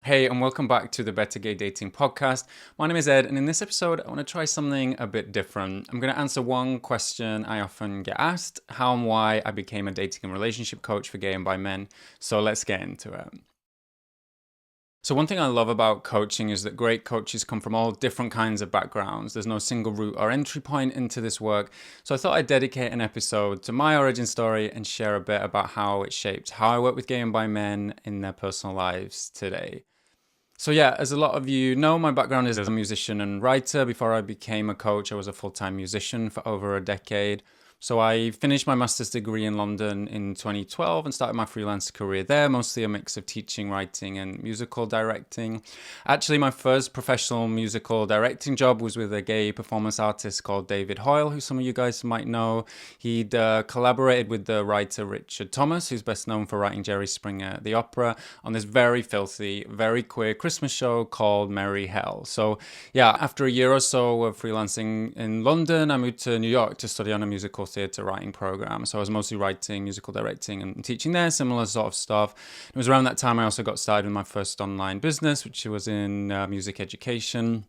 Hey, and welcome back to the Better Gay Dating podcast. My name is Ed, and in this episode, I want to try something a bit different. I'm going to answer one question I often get asked: how and why I became a dating and relationship coach for gay and bi men. So let's get into it. So, one thing I love about coaching is that great coaches come from all different kinds of backgrounds. There's no single route or entry point into this work. So, I thought I'd dedicate an episode to my origin story and share a bit about how it shaped how I work with gay and bi men in their personal lives today. So yeah, as a lot of you know, my background is as a musician and writer. Before I became a coach, I was a full-time musician for over a decade. So I finished my master's degree in London in 2012 and started my freelance career there, mostly a mix of teaching, writing, and musical directing. Actually, my first professional musical directing job was with a gay performance artist called David Hoyle, who some of you guys might know. He'd collaborated with the writer Richard Thomas, who's best known for writing Jerry Springer at the Opera, on this very filthy, very queer Christmas show called Merry Hell. So yeah, after a year or so of freelancing in London, I moved to New York to study on a musical theatre writing program. So I was mostly writing, musical directing, and teaching there, similar sort of stuff. It was around that time I also got started with my first online business, which was in music education.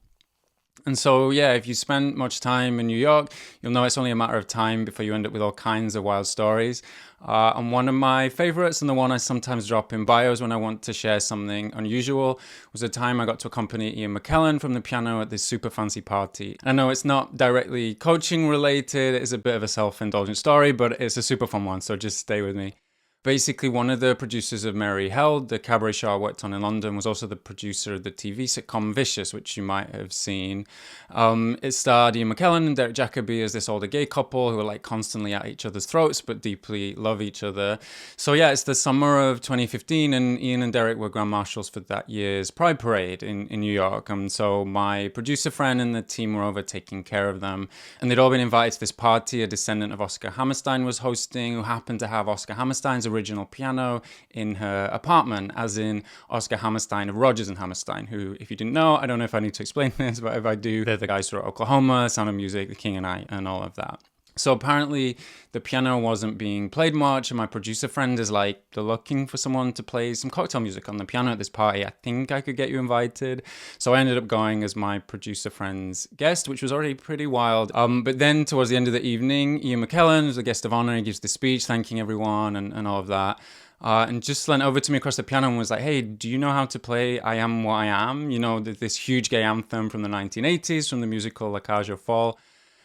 And so, yeah, if you spend much time in New York, you'll know it's only a matter of time before you end up with all kinds of wild stories. And one of my favorites, and the one I sometimes drop in bios when I want to share something unusual, was the time I got to accompany Ian McKellen from the piano at this super fancy party. I know it's not directly coaching related, it's a bit of a self-indulgent story, but it's a super fun one, so just stay with me. Basically, one of the producers of Merry Hell, the cabaret show I worked on in London, was also the producer of the TV sitcom Vicious, which you might have seen. It starred Ian McKellen and Derek Jacobi as this older gay couple who are like constantly at each other's throats but deeply love each other. So yeah, it's the summer of 2015, and Ian and Derek were Grand Marshals for that year's Pride Parade in New York. And so my producer friend and the team were over taking care of them. And they'd all been invited to this party a descendant of Oscar Hammerstein was hosting, who happened to have Oscar Hammerstein's original piano in her apartment, as in Oscar Hammerstein of Rodgers and Hammerstein, who, if you didn't know, I don't know if I need to explain this, but if I do, they're the guys who wrote Oklahoma, Sound of Music, The King and I, and all of that. So apparently the piano wasn't being played much, and my producer friend is like, they're looking for someone to play some cocktail music on the piano at this party. I think I could get you invited. So I ended up going as my producer friend's guest, which was already pretty wild. But then towards the end of the evening, Ian McKellen was the guest of honor. He gives the speech thanking everyone and all of that. And just leaned over to me across the piano and was like, hey, do you know how to play I Am What I Am? You know, this huge gay anthem from the 1980s from the musical La Cage aux Folles.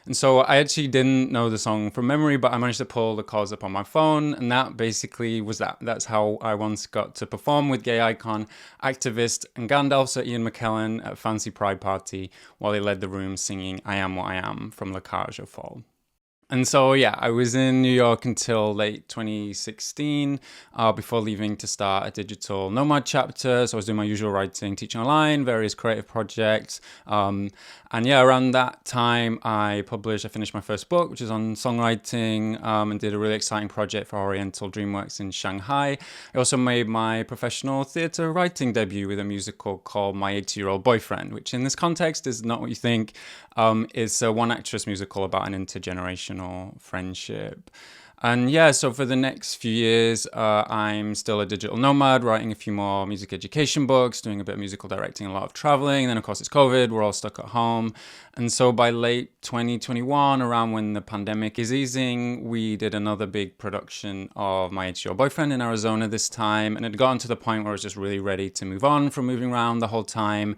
And so I actually didn't know the song from memory, but I managed to pull the chords up on my phone, and that basically was that. That's how I once got to perform with gay icon, activist, and Gandalf, Sir Ian McKellen, at a fancy pride party while he led the room singing I Am What I Am from La Cage aux Folles. And so, yeah, I was in New York until late 2016 before leaving to start a digital nomad chapter. So I was doing my usual writing, teaching online, various creative projects. And yeah, around that time, I finished my first book, which is on songwriting, and did a really exciting project for Oriental DreamWorks in Shanghai. I also made my professional theatre writing debut with a musical called My 80-Year-Old Boyfriend, which in this context is not what you think. It's a one-actress musical about an intergenerational friendship. And yeah, so for the next few years, I'm still a digital nomad, writing a few more music education books, doing a bit of musical directing, a lot of traveling. And then, of course, it's COVID. We're all stuck at home. And so by late 2021, around when the pandemic is easing, we did another big production of My 80-Year-Old Boyfriend in Arizona this time. And it had gotten to the point where I was just really ready to move on from moving around the whole time,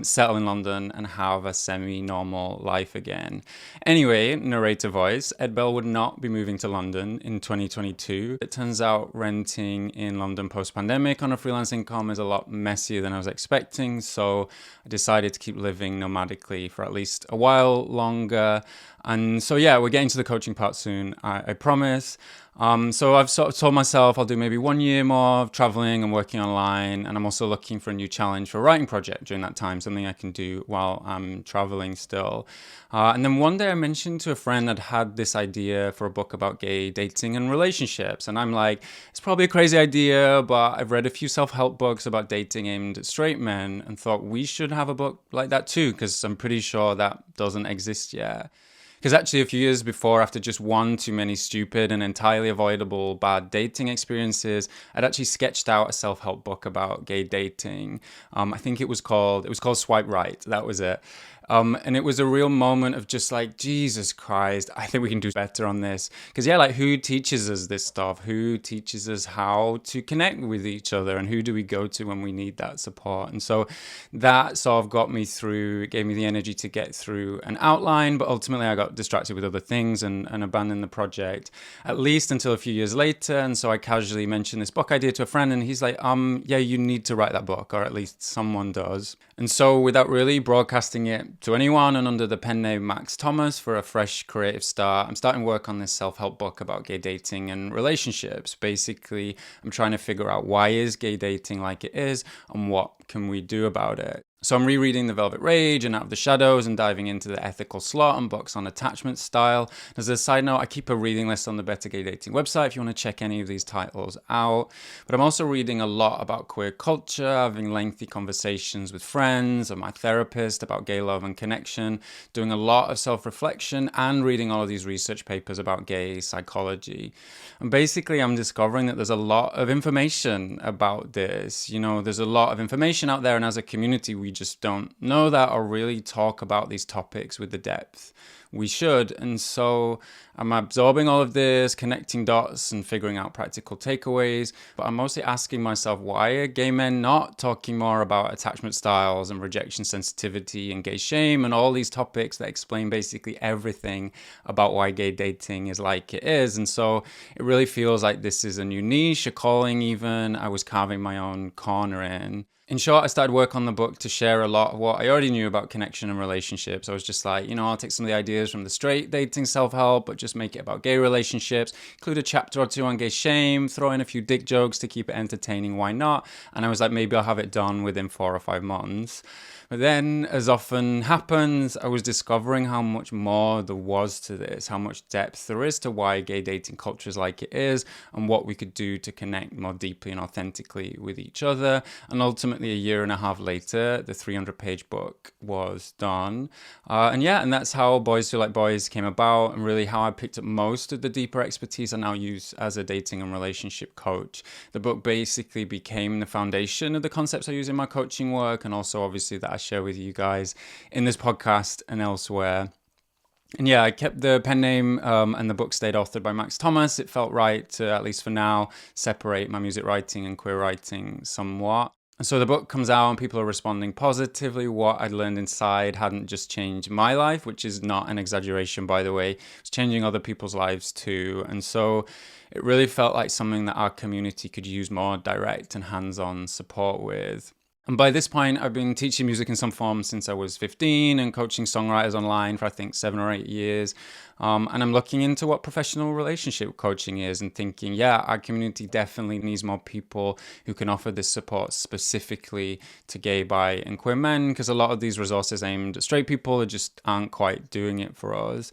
settle in London and have a semi-normal life again. Anyway, narrator voice, Ed Bell would not be moving to London in 2022. It turns out renting in London post-pandemic on a freelance income is a lot messier than I was expecting, so I decided to keep living nomadically for at least a while longer. And so yeah, we're getting to the coaching part soon, I promise. So I've sort of told myself I'll do maybe 1 year more of traveling and working online, and I'm also looking for a new challenge for a writing project during that time, something I can do while I'm traveling still. And then one day I mentioned to a friend I'd had this idea for a book about gay dating and relationships, and I'm like, it's probably a crazy idea, but I've read a few self-help books about dating aimed at straight men and thought we should have a book like that too, because I'm pretty sure that doesn't exist yet. Because actually, a few years before, after just one too many stupid and entirely avoidable bad dating experiences, I'd actually sketched out a self-help book about gay dating. I think it was called Swipe Right. That was it. And it was a real moment of just like, Jesus Christ, I think we can do better on this. Because, yeah, like, who teaches us this stuff? Who teaches us how to connect with each other? And who do we go to when we need that support? And so that sort of got me through, it gave me the energy to get through an outline. But ultimately, I got distracted with other things and abandoned the project, at least until a few years later. And so I casually mentioned this book idea to a friend, and he's like, yeah, you need to write that book, or at least someone does. And so, without really broadcasting it to anyone and under the pen name Max Thomas for a fresh creative start, I'm starting work on this self-help book about gay dating and relationships. Basically, I'm trying to figure out why is gay dating like it is and what can we do about it. So I'm rereading The Velvet Rage and Out of the Shadows and diving into the ethical slot and books on attachment style. As a side note, I keep a reading list on the Better Gay Dating website if you want to check any of these titles out. But I'm also reading a lot about queer culture, having lengthy conversations with friends or my therapist about gay love and connection, doing a lot of self-reflection, and reading all of these research papers about gay psychology. And basically, I'm discovering that there's a lot of information about this. There's a lot of information out there, and as a community, we just don't know that or really talk about these topics with the depth we should. And so I'm absorbing all of this, connecting dots and figuring out practical takeaways. But I'm mostly asking myself, why are gay men not talking more about attachment styles and rejection sensitivity and gay shame and all these topics that explain basically everything about why gay dating is like it is? And so it really feels like this is a new niche, a calling even. I was carving my own corner in. In short, I started work on the book to share a lot of what I already knew about connection and relationships. I was just like, I'll take some of the ideas from the straight dating self-help, but just make it about gay relationships, include a chapter or two on gay shame, throw in a few dick jokes to keep it entertaining, why not? And I was like, maybe I'll have it done within 4 or 5 months. But then, as often happens, I was discovering how much more there was to this, how much depth there is to why gay dating culture is like it is, and what we could do to connect more deeply and authentically with each other. And ultimately, a year and a half later, the 300-page book was done. And that's how Boys Feel Like Boys came about, and really how I picked up most of the deeper expertise I now use as a dating and relationship coach. The book basically became the foundation of the concepts I use in my coaching work, and also obviously that I share with you guys in this podcast and elsewhere. And yeah, I kept the pen name and the book stayed authored by Max Thomas. It felt right to, at least for now, separate my music writing and queer writing somewhat. And so the book comes out and people are responding positively. What I'd learned inside hadn't just changed my life, which is not an exaggeration, by the way. It's changing other people's lives too. And so it really felt like something that our community could use more direct and hands-on support with. And by this point, I've been teaching music in some form since I was 15 and coaching songwriters online for, I think, 7 or 8 years. And I'm looking into what professional relationship coaching is and thinking, yeah, our community definitely needs more people who can offer this support specifically to gay, bi, and queer men, because a lot of these resources aimed at straight people just aren't quite doing it for us.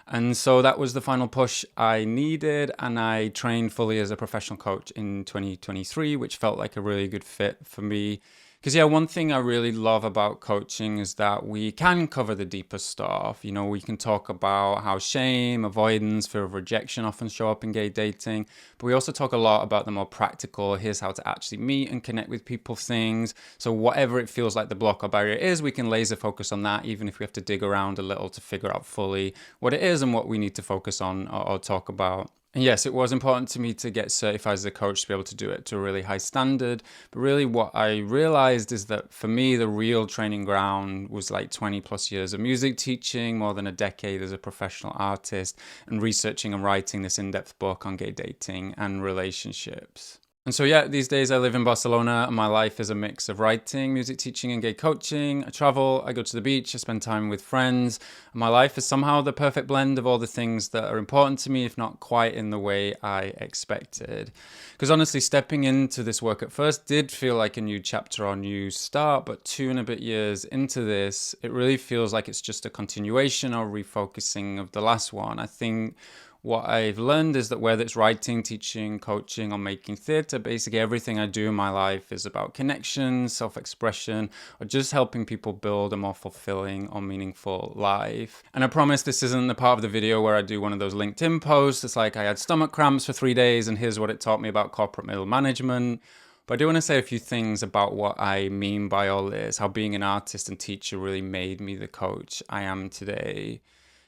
And so that was the final push I needed, and I trained fully as a professional coach in 2023, which felt like a really good fit for me. Because, yeah, one thing I really love about coaching is that we can cover the deeper stuff. We can talk about how shame, avoidance, fear of rejection often show up in gay dating. But we also talk a lot about the more practical, here's how to actually meet and connect with people things. So whatever it feels like the block or barrier is, we can laser focus on that, even if we have to dig around a little to figure out fully what it is and what we need to focus on or talk about. And yes, it was important to me to get certified as a coach to be able to do it to a really high standard. But really what I realized is that for me, the real training ground was like 20 plus years of music teaching, more than a decade as a professional artist, and researching and writing this in-depth book on gay dating and relationships. And so, yeah, these days I live in Barcelona and my life is a mix of writing, music teaching and gay coaching. I travel, I go to the beach, I spend time with friends. And my life is somehow the perfect blend of all the things that are important to me, if not quite in the way I expected. Because honestly, stepping into this work at first did feel like a new chapter or new start, but 2 and a bit years into this, it really feels like it's just a continuation or refocusing of the last one. I think what I've learned is that whether it's writing, teaching, coaching, or making theatre, basically everything I do in my life is about connection, self-expression, or just helping people build a more fulfilling or meaningful life. And I promise this isn't the part of the video where I do one of those LinkedIn posts. It's like I had stomach cramps for 3 days and here's what it taught me about corporate middle management. But I do want to say a few things about what I mean by all this, how being an artist and teacher really made me the coach I am today.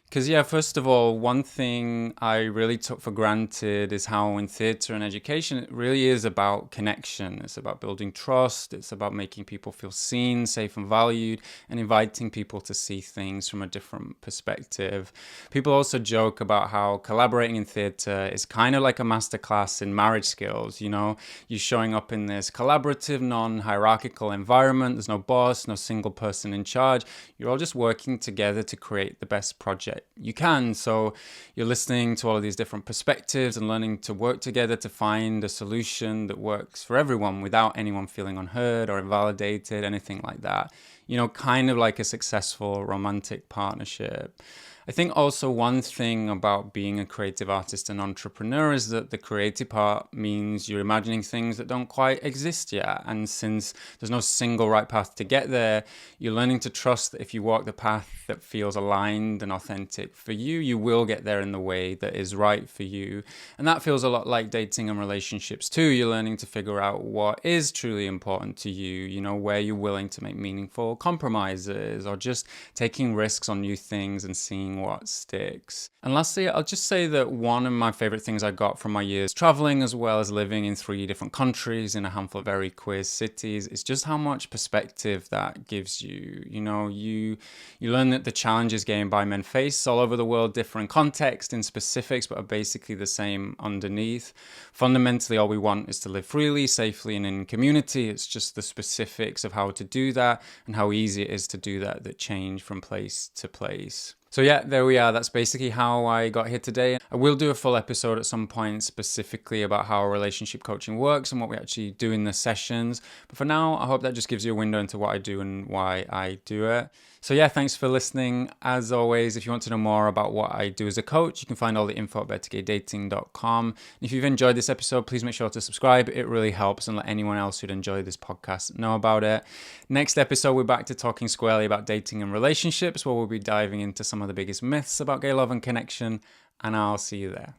Because, yeah, first of all, one thing I really took for granted is how in theatre and education, it really is about connection. It's about building trust. It's about making people feel seen, safe and valued, and inviting people to see things from a different perspective. People also joke about how collaborating in theatre is kind of like a masterclass in marriage skills. You're showing up in this collaborative, non-hierarchical environment. There's no boss, no single person in charge. You're all just working together to create the best project you can. So you're listening to all of these different perspectives and learning to work together to find a solution that works for everyone without anyone feeling unheard or invalidated, anything like that. Kind of like a successful romantic partnership. I think also one thing about being a creative artist and entrepreneur is that the creative part means you're imagining things that don't quite exist yet. And since there's no single right path to get there, you're learning to trust that if you walk the path that feels aligned and authentic for you, you will get there in the way that is right for you. And that feels a lot like dating and relationships too. You're learning to figure out what is truly important to you, where you're willing to make meaningful compromises or just taking risks on new things and seeing what sticks. And lastly, I'll just say that one of my favorite things I got from my years traveling as well as living in 3 different countries in a handful of very queer cities is just how much perspective that gives you. You learn that the challenges gay and bi men face all over the world differ in context, in specifics, but are basically the same underneath. Fundamentally, all we want is to live freely, safely, and in community. It's just the specifics of how to do that and how easy it is to do that change from place to place. So yeah, there we are. That's basically how I got here today. I will do a full episode at some point specifically about how relationship coaching works and what we actually do in the sessions. But for now, I hope that just gives you a window into what I do and why I do it. So yeah, thanks for listening. As always, if you want to know more about what I do as a coach, you can find all the info at bettergaydating.com. And if you've enjoyed this episode, please make sure to subscribe. It really helps, and let anyone else who'd enjoy this podcast know about it. Next episode, we're back to talking squarely about dating and relationships, where we'll be diving into some of the biggest myths about gay love and connection, and I'll see you there.